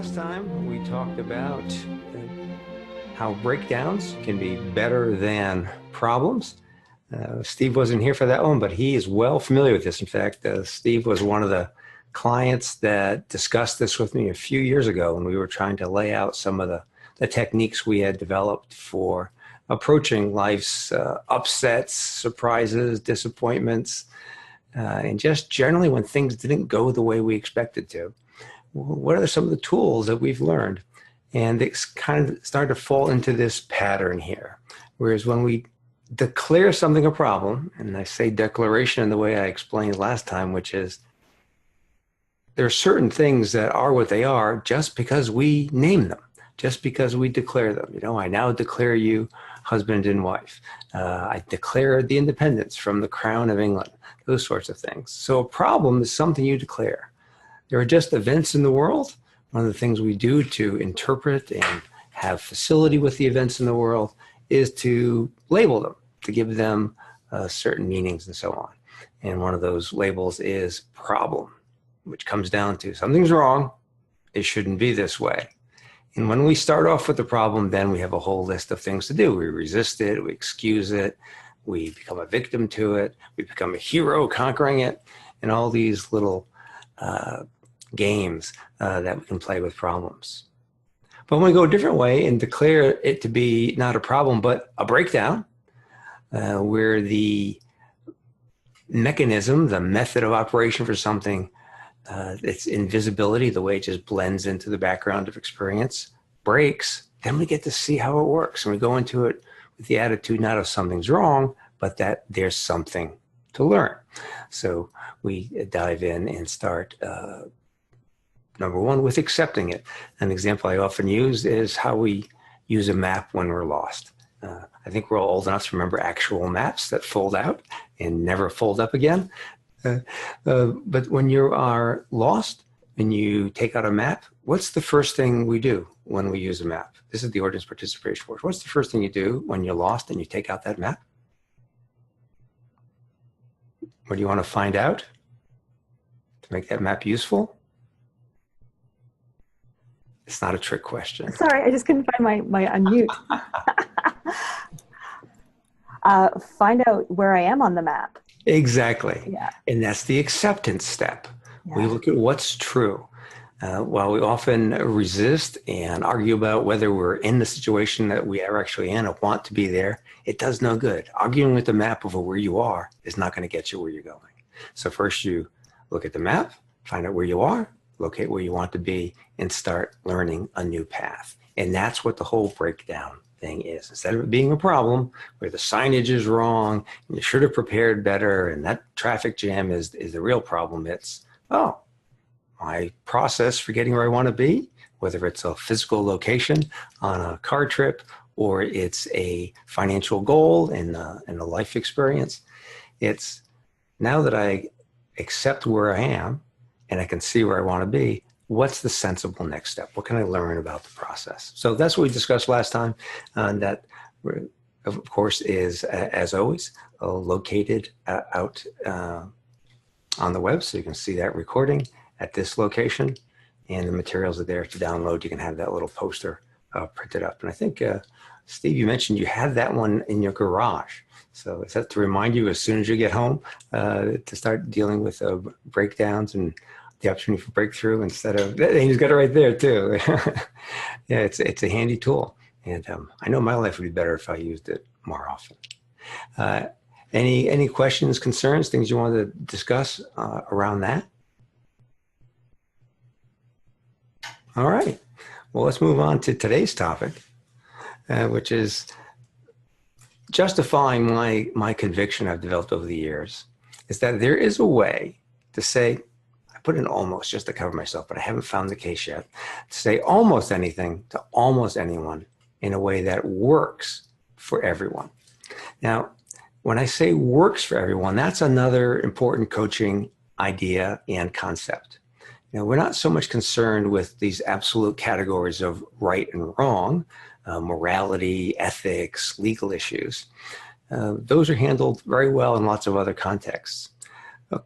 Last time we talked about how breakdowns can be better than problems. Steve wasn't here for that one, but he is well familiar with this. In fact, Steve was one of the clients that discussed this with me a few years ago when we were trying to lay out some of the techniques we had developed for approaching life's upsets, surprises, disappointments, and just generally when things didn't go the way we expected to. What are some of the tools that we've learned? And it's kind of started to fall into this pattern here. Whereas when we declare something a problem, and I say declaration in the way I explained last time, which is there are certain things that are what they are just because we name them, just because we declare them. You know, I now declare you husband and wife. I declare the independence from the Crown of England, those sorts of things. So a problem is something you declare. There are just events in the world. One of the things we do to interpret and have facility with the events in the world is to label them, to give them certain meanings and so on. And one of those labels is problem, which comes down to something's wrong. It shouldn't be this way. And when we start off with the problem, then we have a whole list of things to do. We resist it, we excuse it, we become a victim to it, we become a hero conquering it, and all these little games that we can play with problems. But when we go a different way and declare it to be not a problem, but a breakdown, where the mechanism, the method of operation for something, its invisibility, the way it just blends into the background of experience, breaks, then we get to see how it works. And we go into it with the attitude not of something's wrong, but that there's something to learn. So we dive in and start number one, with accepting it. An example I often use is how we use a map when we're lost. I think we're all old enough to remember actual maps that fold out and never fold up again. But when you are lost and you take out a map, what's the first thing we do when we use a map? This is the audience participation board. What's the first thing you do when you're lost and you take out that map? What do you want to find out to make that map useful? It's not a trick question. Sorry, I just couldn't find my unmute. Find out where I am on the map. Exactly. Yeah. And that's the acceptance step. Yeah. We look at what's true. While we often resist and argue about whether we're in the situation that we are actually in or want to be there, it does no good. Arguing with the map over where you are is not going to get you where you're going. So first you look at the map, find out where you are, locate where you want to be, and start learning a new path. And that's what the whole breakdown thing is. Instead of it being a problem where the signage is wrong and you should have prepared better and that traffic jam is the real problem, it's, oh, my process for getting where I want to be, whether it's a physical location on a car trip or it's a financial goal in a life experience, it's now that I accept where I am and I can see where I want to be, what's the sensible next step? What can I learn about the process? So that's what we discussed last time. That, of course, is, as always, located out on the web. So you can see that recording at this location. And the materials are there to download. You can have that little poster printed up. And I think, Steve, you mentioned you had that one in your garage. So is that to remind you as soon as you get home to start dealing with breakdowns and the opportunity for breakthrough instead of, and he's got it right there too. Yeah, it's a handy tool. And I know my life would be better if I used it more often. Any questions, concerns, things you want to discuss around that? All right. Well, let's move on to today's topic, which is justifying my conviction I've developed over the years is that there is a way to say, I put in almost just to cover myself, but I haven't found the case yet, to say almost anything to almost anyone in a way that works for everyone. Now, when I say works for everyone, that's another important coaching idea and concept. You know, we're not so much concerned with these absolute categories of right and wrong, morality, ethics, legal issues. Those are handled very well in lots of other contexts.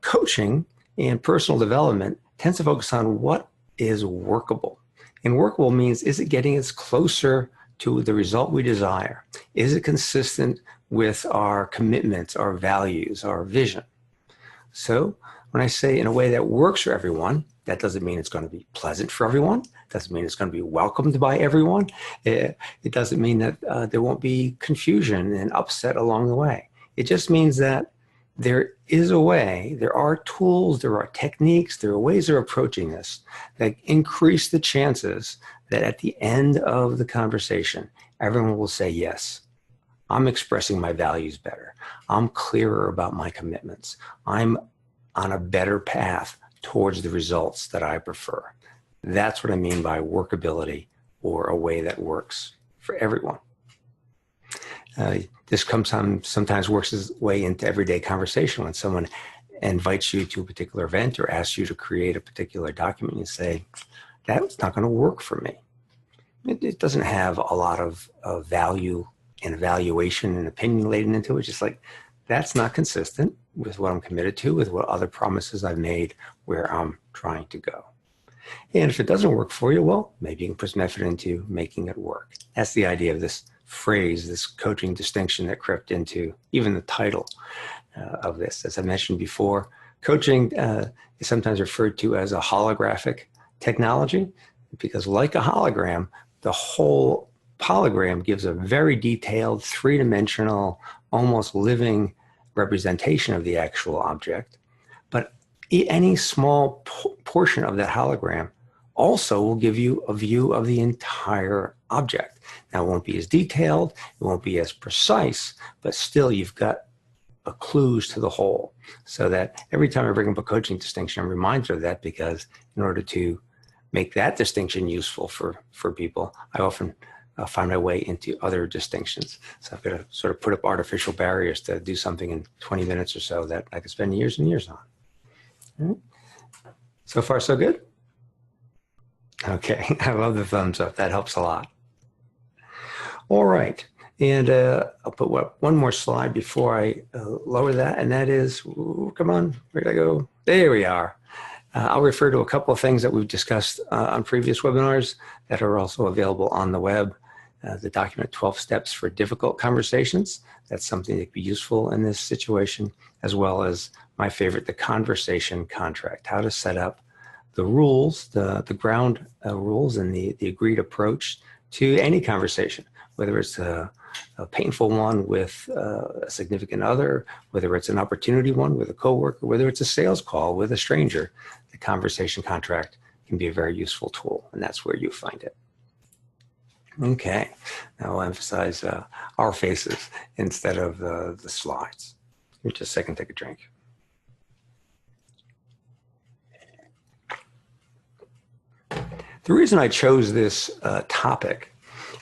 Coaching and personal development tends to focus on what is workable. And workable means, is it getting us closer to the result we desire? Is it consistent with our commitments, our values, our vision? So when I say in a way that works for everyone, that doesn't mean it's going to be pleasant for everyone. It doesn't mean it's going to be welcomed by everyone. It doesn't mean that there won't be confusion and upset along the way. It just means that there is a way, there are tools, there are techniques, there are ways of approaching this that increase the chances that at the end of the conversation, everyone will say, yes, I'm expressing my values better. I'm clearer about my commitments. I'm on a better path towards the results that I prefer. That's what I mean by workability, or a way that works for everyone. This sometimes works its way into everyday conversation when someone invites you to a particular event or asks you to create a particular document. You say, that's not going to work for me. It doesn't have a lot of value and evaluation and opinion laden into it. Just like, that's not consistent with what I'm committed to, with what other promises I've made, where I'm trying to go. And if it doesn't work for you, well, maybe you can put some effort into making it work. That's the idea of this phrase, this coaching distinction that crept into even the title of this. As I mentioned before, coaching is sometimes referred to as a holographic technology, because like a hologram, the whole hologram gives a very detailed, three-dimensional, almost living representation of the actual object. But any small portion of that hologram also will give you a view of the entire object. Now, it won't be as detailed, it won't be as precise, but still you've got clues to the whole. So that every time I bring up a coaching distinction, I'm reminded of that, because in order to make that distinction useful for people, I often find my way into other distinctions. So I've got to sort of put up artificial barriers to do something in 20 minutes or so that I could spend years and years on. All right. So far, so good? Okay, I love the thumbs up. That helps a lot. All right, and I'll put one more slide before I lower that, and that is, ooh, come on, where did I go? There we are. I'll refer to a couple of things that we've discussed on previous webinars that are also available on the web. The document 12 Steps for Difficult Conversations. That's something that could be useful in this situation, as well as my favorite, the conversation contract, how to set up the rules, the ground rules and the agreed approach to any conversation, whether it's a painful one with a significant other, whether it's an opportunity one with a coworker, whether it's a sales call with a stranger. The conversation contract can be a very useful tool, and that's where you find it. Okay, now I'll emphasize our faces instead of the slides. Give me just a second, take a drink. The reason I chose this topic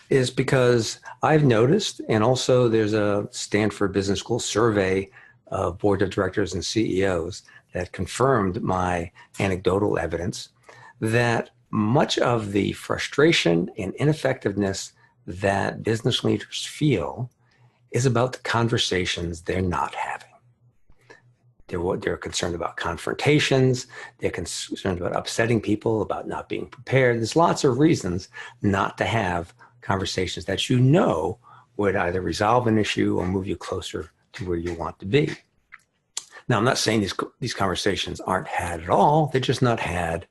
is because I've noticed, and also there's a Stanford Business School survey of board of directors and CEOs that confirmed my anecdotal evidence, that much of the frustration and ineffectiveness that business leaders feel is about the conversations they're not having. They're concerned about confrontations. They're concerned about upsetting people, about not being prepared. There's lots of reasons not to have conversations that you know would either resolve an issue or move you closer to where you want to be. Now, I'm not saying these conversations aren't had at all. They're just not had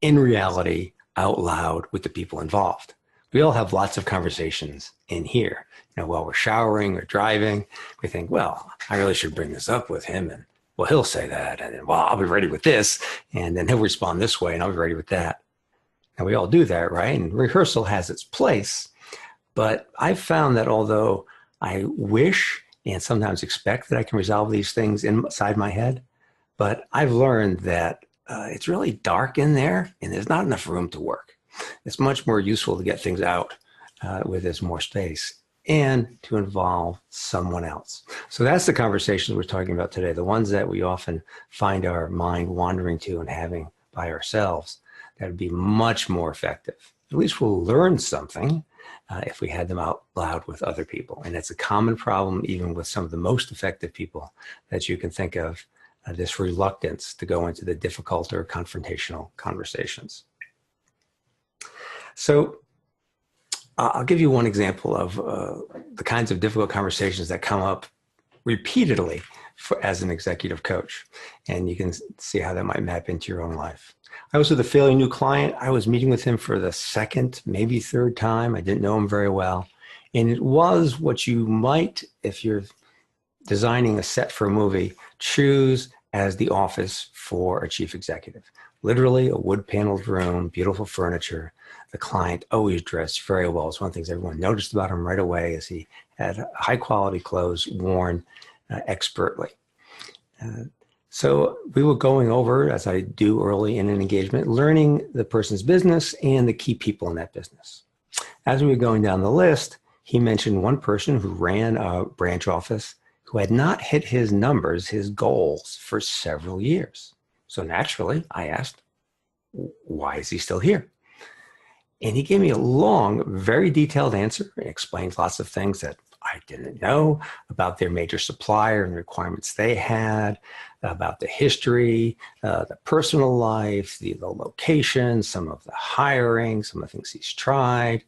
in reality out loud with the people involved. We all have lots of conversations in here. You know, while we're showering or driving, we think, well, I really should bring this up with him, and well, he'll say that, and then, well, I'll be ready with this, and then he'll respond this way, and I'll be ready with that. And we all do that, right? And rehearsal has its place. But I've found that although I wish and sometimes expect that I can resolve these things inside my head, but I've learned that it's really dark in there, and there's not enough room to work. It's much more useful to get things out where there's more space and to involve someone else. So that's the conversations we're talking about today, the ones that we often find our mind wandering to and having by ourselves. That would be much more effective. At least we'll learn something if we had them out loud with other people. And it's a common problem even with some of the most effective people that you can think of, this reluctance to go into the difficult or confrontational conversations. So I'll give you one example of the kinds of difficult conversations that come up repeatedly as an executive coach. And you can see how that might map into your own life. I was with a fairly new client. I was meeting with him for the second, maybe third time. I didn't know him very well. And it was what you might, if you're designing a set for a movie, choose as the office for a chief executive. Literally a wood-paneled room, beautiful furniture. The client always dressed very well. It's one of the things everyone noticed about him right away, as he had high-quality clothes worn expertly. So we were going over, as I do early in an engagement, learning the person's business and the key people in that business. As we were going down the list, he mentioned one person who ran a branch office who had not hit his numbers, his goals, for several years. So naturally, I asked, why is he still here? And he gave me a long, very detailed answer and explained lots of things that I didn't know about their major supplier and the requirements they had, about the history, the personal life, the location, some of the hiring, some of the things he's tried.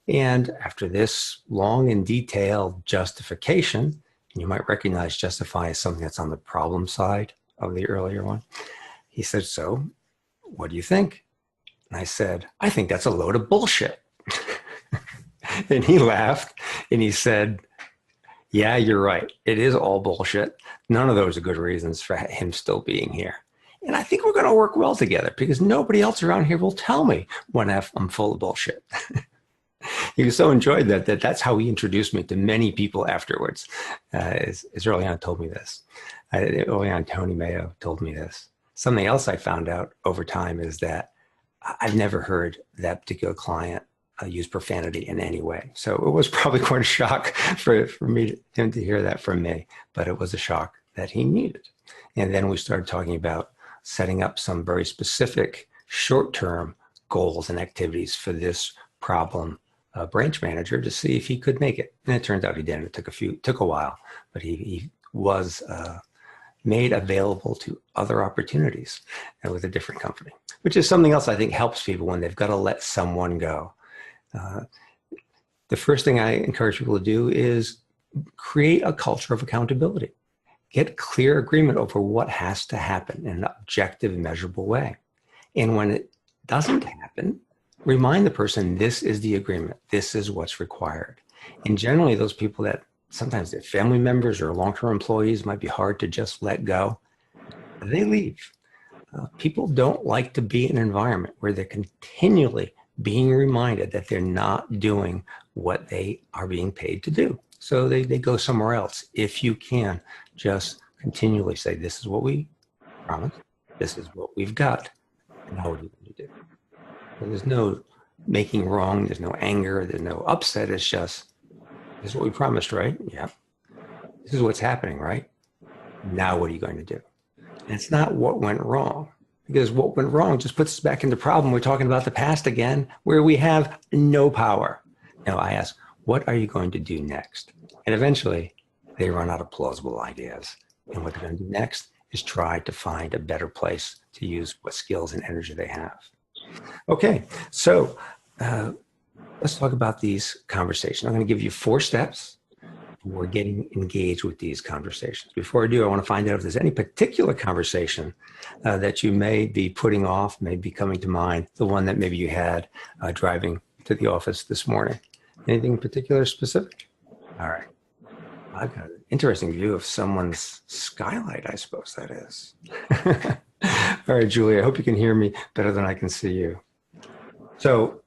And after this long and detailed justification, and you might recognize justify as something that's on the problem side of the earlier one, he said, so what do you think? And I said, I think that's a load of bullshit. And he laughed and he said, yeah, you're right. It is all bullshit. None of those are good reasons for him still being here. And I think we're going to work well together because nobody else around here will tell me when I'm full of bullshit. He was so enjoyed that's how he introduced me to many people afterwards. As early on told me this. Early on, Tony Mayo told me this. Something else I found out over time is that I've never heard that particular client use profanity in any way. So it was probably quite a shock for him to hear that from me, but it was a shock that he needed. And then we started talking about setting up some very specific short-term goals and activities for this problem branch manager to see if he could make it. And it turned out he didn't. It took a while, but he was made available to other opportunities with a different company, which is something else I think helps people when they've got to let someone go. The first thing I encourage people to do is create a culture of accountability. Get clear agreement over what has to happen in an objective, measurable way. And when it doesn't happen, remind the person, this is the agreement. This is what's required. And generally, those people that sometimes they're family members or long-term employees might be hard to just let go. They leave. People don't like to be in an environment where they're continually being reminded that they're not doing what they are being paid to do. So they go somewhere else. If you can, just continually say, this is what we promised. This is what we've got. Now what are you going to do? So there's no making wrong. There's no anger. There's no upset. It's just, this is what we promised, right? Yeah. This is what's happening, right? Now what are you going to do? And it's not what went wrong. Because what went wrong just puts us back in the problem. We're talking about the past again, where we have no power. Now I ask, what are you going to do next? And eventually they run out of plausible ideas. And what they're going to do next is try to find a better place to use what skills and energy they have. Okay, so let's talk about these conversations. I'm going to give you 4 steps for getting engaged with these conversations. Before I do, I want to find out if there's any particular conversation that you may be putting off, may be coming to mind, the one that maybe you had driving to the office this morning. Anything in particular specific? All right. I've got an interesting view of someone's skylight, I suppose that is. All right, Julie, I hope you can hear me better than I can see you. So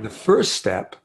the first step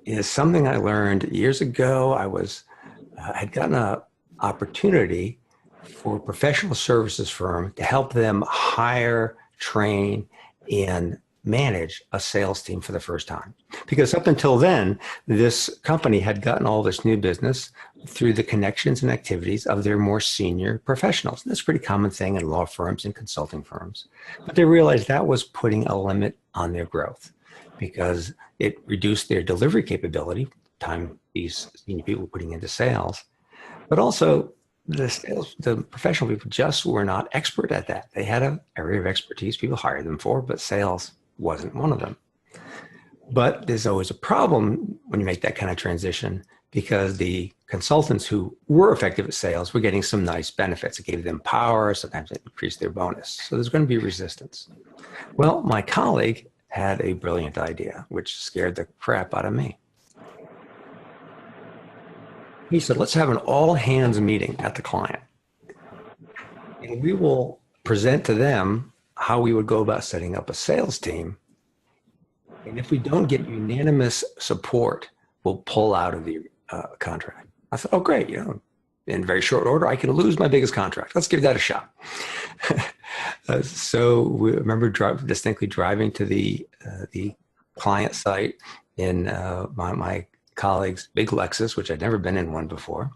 is something I learned years ago. I had gotten an opportunity for a professional services firm to help them hire, train, and manage a sales team for the first time. Because up until then, this company had gotten all this new business through the connections and activities of their more senior professionals. That's a pretty common thing in law firms and consulting firms. But they realized that was putting a limit on their growth because it reduced their delivery capability, time these senior people were putting into sales. But also, the professional people just were not expert at that. They had an area of expertise people hired them for, but sales wasn't one of them. But there's always a problem when you make that kind of transition because the consultants who were effective at sales were getting some nice benefits. It gave them power, sometimes it increased their bonus. So there's going to be resistance. Well, my colleague had a brilliant idea, which scared the crap out of me. He said, let's have an all hands meeting at the client. And we will present to them how we would go about setting up a sales team. And if we don't get unanimous support, we'll pull out of the contract. I thought, oh, great. In very short order, I can lose my biggest contract. Let's give that a shot. So we remember distinctly driving to the client site in my colleague's big Lexus, which I'd never been in one before.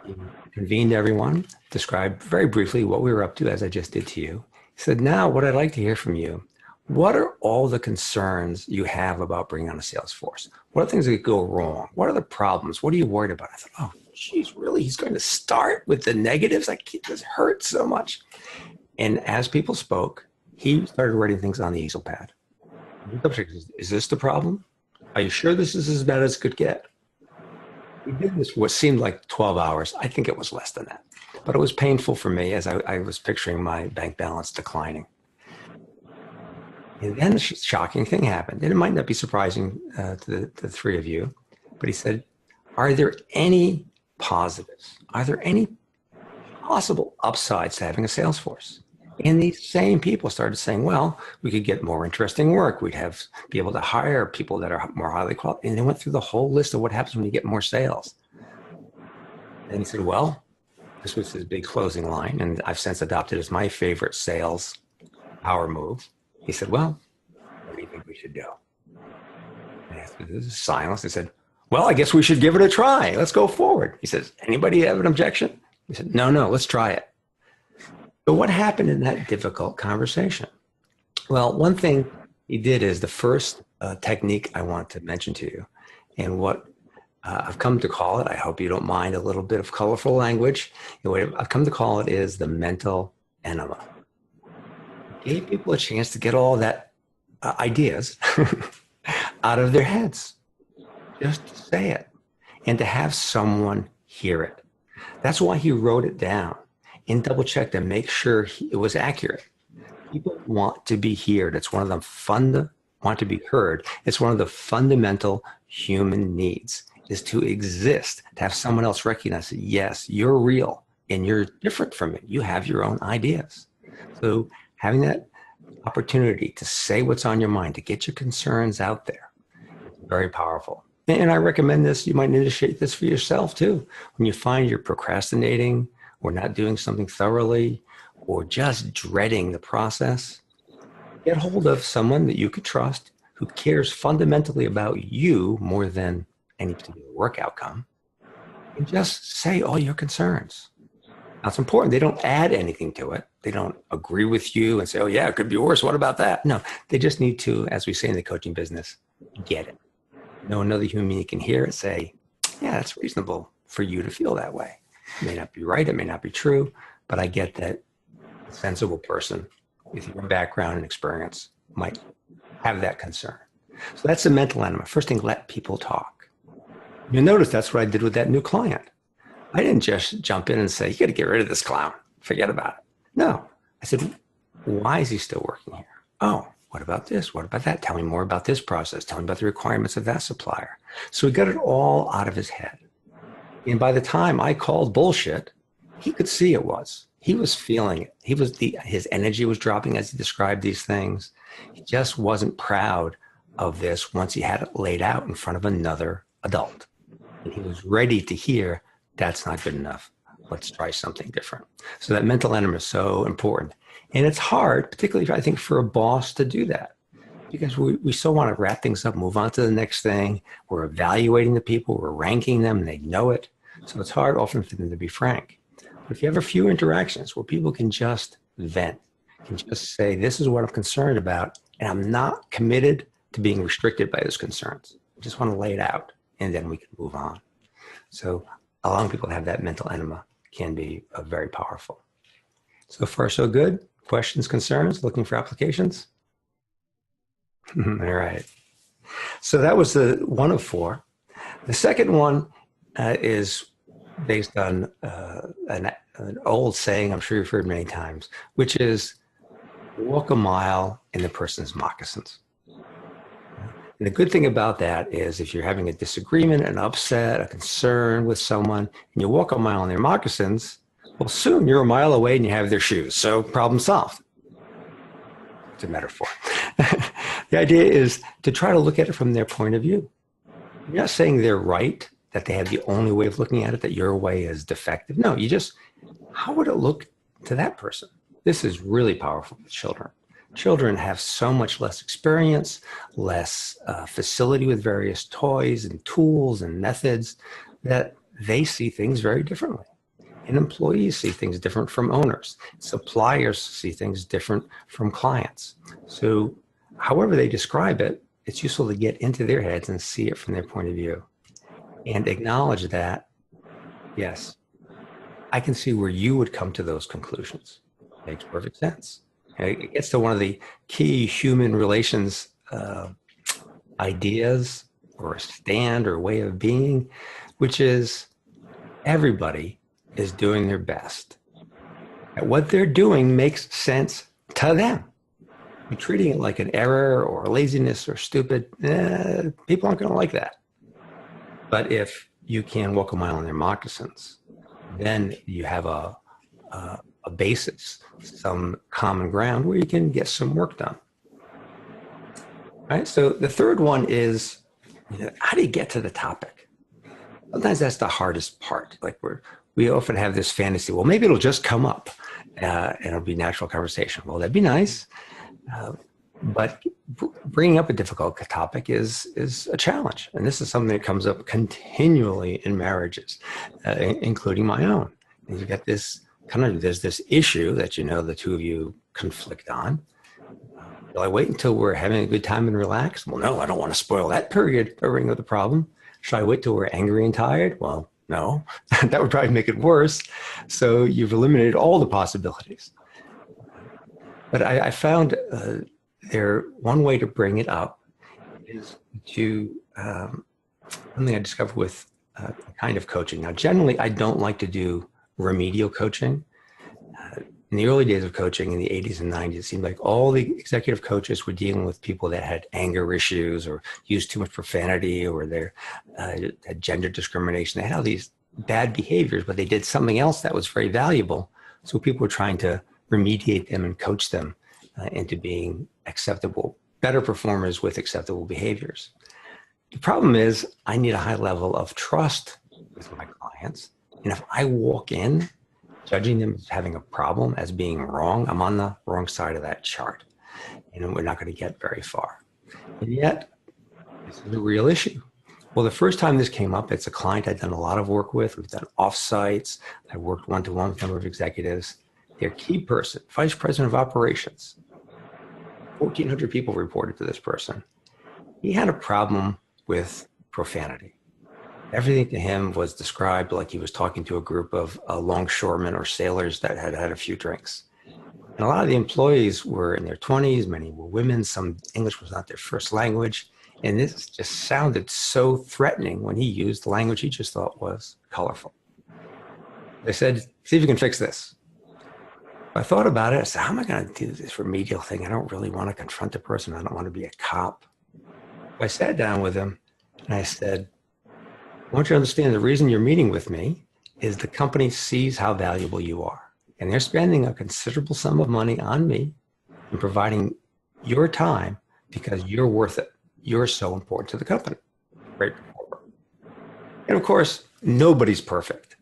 He convened everyone, described very briefly what we were up to, as I just did to you. He said, now what I'd like to hear from you, what are all the concerns you have about bringing on a sales force? What are things that could go wrong? What are the problems? What are you worried about? I thought, oh, geez, really? He's going to start with the negatives? This hurts so much. And as people spoke, he started writing things on the easel pad. Is this the problem? Are you sure this is as bad as it could get? We did this what seemed like 12 hours. I think it was less than that. But it was painful for me as I was picturing my bank balance declining. And then the shocking thing happened. And it might not be surprising to the three of you, but he said, are there any positives? Are there any possible upsides to having a sales force? And these same people started saying, well, we could get more interesting work. We'd be able to hire people that are more highly qualified. And they went through the whole list of what happens when you get more sales. And he said, well, this was his big closing line. And I've since adopted as my favorite sales power move. He said, well, what do you think we should do? And after this silence, I said, well, I guess we should give it a try. Let's go forward. He says, anybody have an objection? He said, no, let's try it. So what happened in that difficult conversation? Well, one thing he did is the first technique I want to mention to you, and what I've come to call it, I hope you don't mind a little bit of colorful language. What I've come to call it is the mental enema. Gave people a chance to get all that ideas out of their heads. Just to say it and to have someone hear it. That's why he wrote it down and double checked to make sure it was accurate. People want to be heard. It's one of them want to be heard. It's one of the fundamental human needs is to exist, to have someone else recognize that, yes, you're real and you're different from it. You have your own ideas. So having that opportunity to say what's on your mind, to get your concerns out there, very powerful. And I recommend this. You might initiate this for yourself too. When you find you're procrastinating or not doing something thoroughly or just dreading the process, get hold of someone that you could trust who cares fundamentally about you more than any particular work outcome, and just say all your concerns. Now, it's important. They don't add anything to it. They don't agree with you and say, oh, yeah, it could be worse. What about that? No, they just need to, as we say in the coaching business, get it. Know another human being can hear it, say, yeah, that's reasonable for you to feel that way. It may not be right. It may not be true, but I get that a sensible person with your background and experience might have that concern. So that's the mental enema. First thing, let people talk. You'll notice that's what I did with that new client. I didn't just jump in and say, you got to get rid of this clown. Forget about it. No. I said, why is he still working here? Oh, what about this? What about that? Tell me more about this process. Tell me about the requirements of that supplier. So we got it all out of his head. And by the time I called bullshit, he could see it was. He was feeling it. His energy was dropping as he described these things. He just wasn't proud of this once he had it laid out in front of another adult. And he was ready to hear, that's not good enough. Let's try something different. So that mental enema is so important. And it's hard, particularly, I think, for a boss to do that. Because we so want to wrap things up, move on to the next thing. We're evaluating the people, we're ranking them, and they know it. So it's hard often for them to be frank. But if you have a few interactions where people can just vent, can just say, this is what I'm concerned about, and I'm not committed to being restricted by those concerns. I just want to lay it out, and then we can move on. So allowing people to have that mental enema can be very powerful. So far, so good. Questions, concerns, looking for applications? All right. So that was the one of four. The second one is based on an old saying I'm sure you've heard many times, which is walk a mile in the person's moccasins. And the good thing about that is if you're having a disagreement, an upset, a concern with someone, and you walk a mile in their moccasins, well, soon you're a mile away and you have their shoes. So problem solved. It's a metaphor. The idea is to try to look at it from their point of view. You're not saying they're right, that they have the only way of looking at it, that your way is defective. No, you just, how would it look to that person? This is really powerful with children. Children have so much less experience, less facility with various toys and tools and methods that they see things very differently. And employees see things different from owners. Suppliers see things different from clients. So however they describe it, it's useful to get into their heads and see it from their point of view and acknowledge that, yes, I can see where you would come to those conclusions. Makes perfect sense. It gets to one of the key human relations ideas or a stand or way of being, which is everybody is doing their best. And what they're doing makes sense to them. You're treating it like an error or laziness or stupid, people aren't going to like that. But if you can walk a mile in their moccasins, then you have a basis, some common ground where you can get some work done. Right? So the third one is, how do you get to the topic? Sometimes that's the hardest part. Like we often have this fantasy, well, maybe it'll just come up and it'll be natural conversation. Well, that'd be nice. But bringing up a difficult topic is a challenge. And this is something that comes up continually in marriages, including my own. And you get this there's this issue that the two of you conflict on. Will I wait until we're having a good time and relaxed? Well, no, I don't want to spoil that period of the problem. Should I wait till we're angry and tired? Well, no, that would probably make it worse. So you've eliminated all the possibilities. But I found one way to bring it up is to something I discovered with a kind of coaching. Now, generally, I don't like to do remedial coaching. In the early days of coaching in the 80s and 90s, it seemed like all the executive coaches were dealing with people that had anger issues or used too much profanity or they had gender discrimination. They had all these bad behaviors, but they did something else that was very valuable. So people were trying to remediate them and coach them into being acceptable, better performers with acceptable behaviors. The problem is I need a high level of trust with my clients. And if I walk in judging them as having a problem, as being wrong, I'm on the wrong side of that chart. And we're not going to get very far. And yet, this is a real issue. Well, the first time this came up, it's a client I've done a lot of work with. We've done offsites. I worked one-to-one with a number of executives. Their key person, vice president of operations, 1,400 people reported to this person. He had a problem with profanity. Everything to him was described like he was talking to a group of longshoremen or sailors that had had a few drinks. And a lot of the employees were in their 20s, many were women, some English was not their first language. And this just sounded so threatening when he used the language he just thought was colorful. They said, see if you can fix this. I thought about it. I said, how am I going to do this remedial thing? I don't really want to confront the person. I don't want to be a cop. I sat down with him and I said, I want you to understand the reason you're meeting with me is the company sees how valuable you are. And they're spending a considerable sum of money on me and providing your time because you're worth it. You're so important to the company. Right? And of course, nobody's perfect.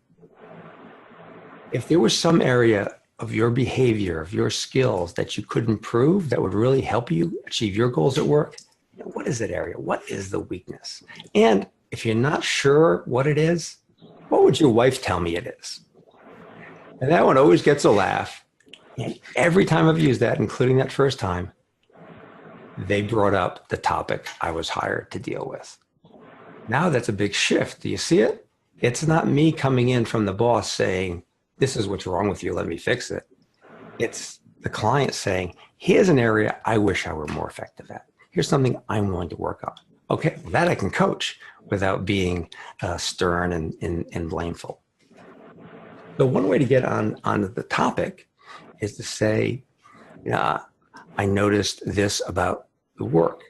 If there was some area of your behavior, of your skills that you could improve that would really help you achieve your goals at work, what is that area? What is the weakness? And if you're not sure what it is, what would your wife tell me it is? And that one always gets a laugh. And every time I've used that, including that first time, they brought up the topic I was hired to deal with. Now that's a big shift. Do you see it? It's not me coming in from the boss saying, this is what's wrong with you, let me fix it. It's the client saying, here's an area I wish I were more effective at. Here's something I'm willing to work on. Okay, well, that I can coach without being stern and blameful. So one way to get on the topic is to say, I noticed this about the work.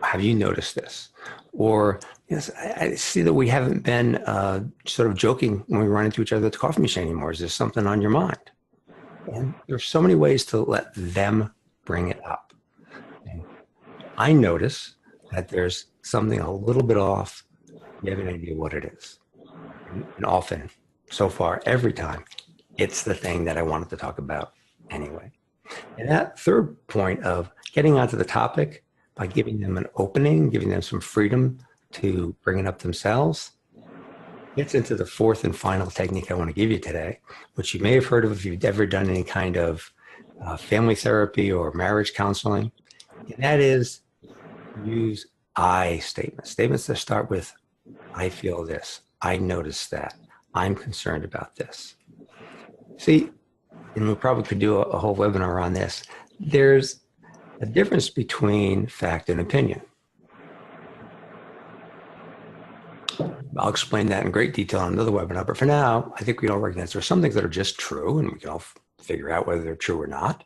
Have you noticed this? Or yes, I see that we haven't been sort of joking when we run into each other at the coffee machine anymore. Is there something on your mind? And there's so many ways to let them bring it up. And I notice that there's something a little bit off. You have an idea what it is. And often, so far, every time, it's the thing that I wanted to talk about anyway. And that third point of getting onto the topic by giving them an opening, giving them some freedom to bring it up themselves, gets into the fourth and final technique I want to give you today, which you may have heard of if you've ever done any kind of family therapy or marriage counseling. And that is use I statements, statements that start with, I feel this, I notice that, I'm concerned about this. See, and we probably could do a whole webinar on this. There's a difference between fact and opinion. I'll explain that in great detail on another webinar, but for now, I think we all recognize there are some things that are just true, and we can all figure out whether they're true or not.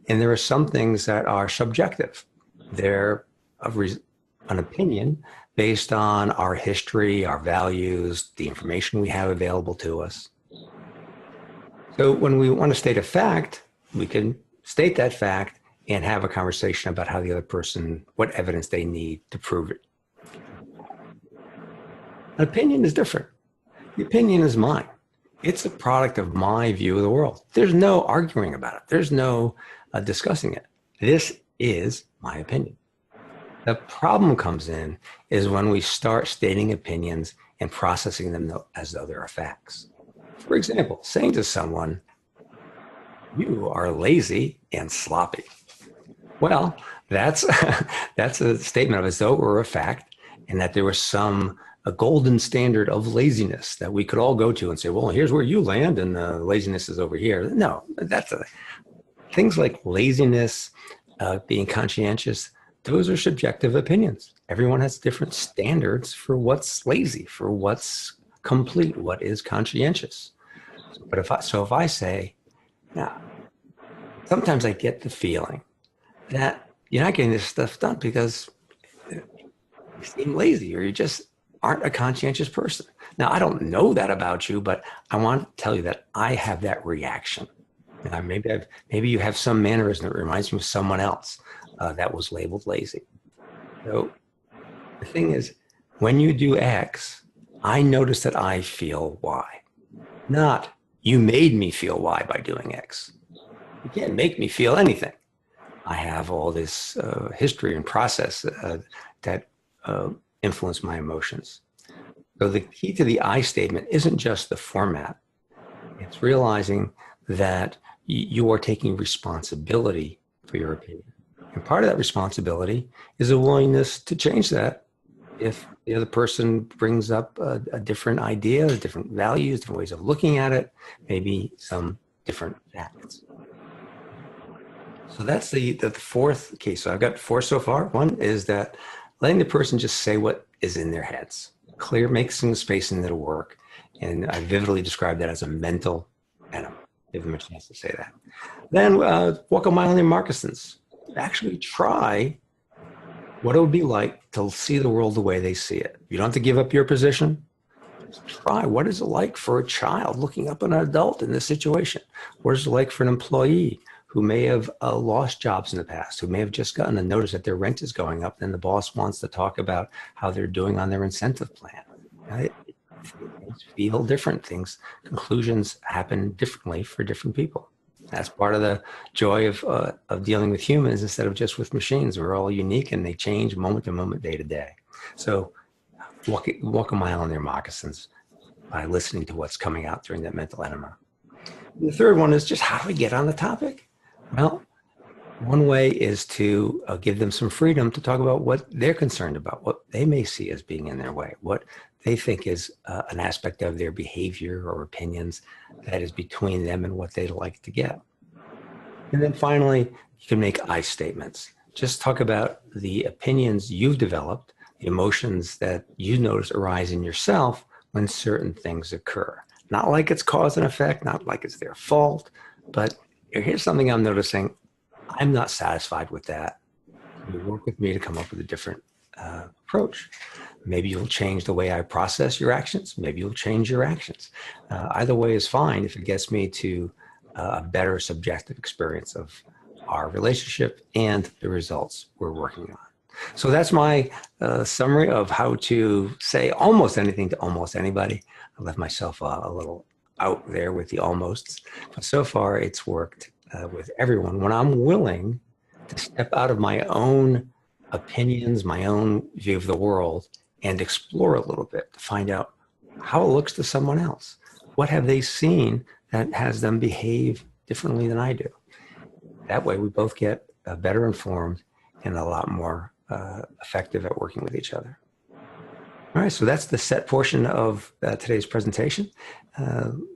And there are some things that are subjective. They're an opinion based on our history, our values, the information we have available to us. So when we want to state a fact, we can state that fact and have a conversation about how the other person, what evidence they need to prove it. An opinion is different. The opinion is mine. It's a product of my view of the world. There's no arguing about it. There's no discussing it. This is my opinion. The problem comes in is when we start stating opinions and processing them as though they are facts. For example, saying to someone, you are lazy and sloppy. Well, that's a statement of as though it were a fact and that there was a golden standard of laziness that we could all go to and say, well, here's where you land and laziness is over here. No, things like laziness, being conscientious, those are subjective opinions. Everyone has different standards for what's lazy, for what's complete, what is conscientious. But if I say, now, sometimes I get the feeling that you're not getting this stuff done because you seem lazy or you just aren't a conscientious person. Now, I don't know that about you, but I want to tell you that I have that reaction. Maybe you have some mannerism that reminds me of someone else that was labeled lazy. So the thing is, when you do X, I notice that I feel Y. Not, you made me feel Y by doing X. You can't make me feel anything. I have all this history and process that influence my emotions. So the key to the I statement isn't just the format. It's realizing that you are taking responsibility for your opinion. And part of that responsibility is a willingness to change that if the other person brings up a different idea, different values, different ways of looking at it, maybe some different facts. So that's the fourth case. So I've got four so far. One is that letting the person just say what is in their heads. Make some space in there to work. And I vividly describe that as a mental enema. Give them a chance to say that. Then walk a mile in their moccasins. Actually try what it would be like to see the world the way they see it. You don't have to give up your position. Just try what is it like for a child looking up at an adult in this situation? What is it like for an employee who may have lost jobs in the past, who may have just gotten a notice that their rent is going up and the boss wants to talk about how they're doing on their incentive plan? Right? Things feel different. Conclusions happen differently for different people. That's part of the joy of dealing with humans instead of just with machines. We're all unique and they change moment to moment, day to day. So walk a mile in their moccasins by listening to what's coming out during that mental enema. The third one is just how do we get on the topic? Well, one way is to give them some freedom to talk about what they're concerned about, what they may see as being in their way, what they think is an aspect of their behavior or opinions that is between them and what they'd like to get. And then finally, you can make I statements. just talk about the opinions you've developed, the emotions that you notice arise in yourself when certain things occur. Not like it's cause and effect, not like it's their fault, but here's something I'm noticing. I'm not satisfied with that. You work with me to come up with a different approach. Maybe you'll change the way I process your actions. Maybe you'll change your actions. Either way is fine if it gets me to a better subjective experience of our relationship and the results we're working on. So that's my summary of how to say almost anything to almost anybody. I left myself a little out there with the almosts, but so far it's worked with everyone when I'm willing to step out of my own opinions, my own view of the world, and explore a little bit to find out how it looks to someone else. What have they seen that has them behave differently than I do? That way we both get better informed and a lot more effective at working with each other. All right, so that's the set portion of today's presentation.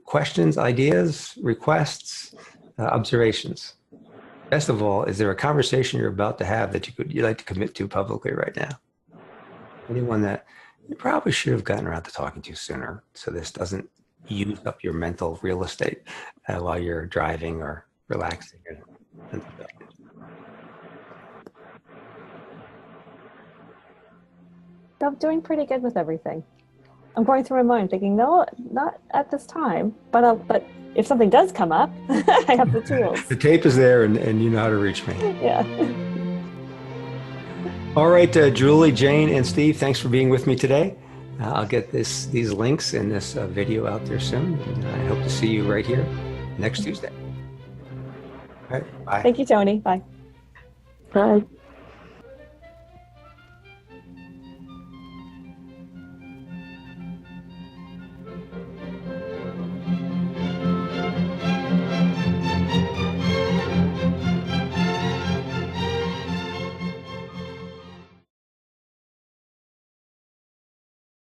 Questions, ideas, requests, observations. Best of all, is there a conversation you're about to have that you'd like to commit to publicly right now? Anyone that you probably should have gotten around to talking to sooner, so this doesn't use up your mental real estate while you're driving or relaxing. I'm doing pretty good with everything. I'm going through my mind thinking, no, not at this time, but if something does come up, I have the tools. The tape is there and you know how to reach me. Yeah. All right, Julie, Jane, and Steve, thanks for being with me today. I'll get these links in this video out there soon. And I hope to see you right here next Tuesday. All right, bye. Thank you, Tony. Bye. Bye.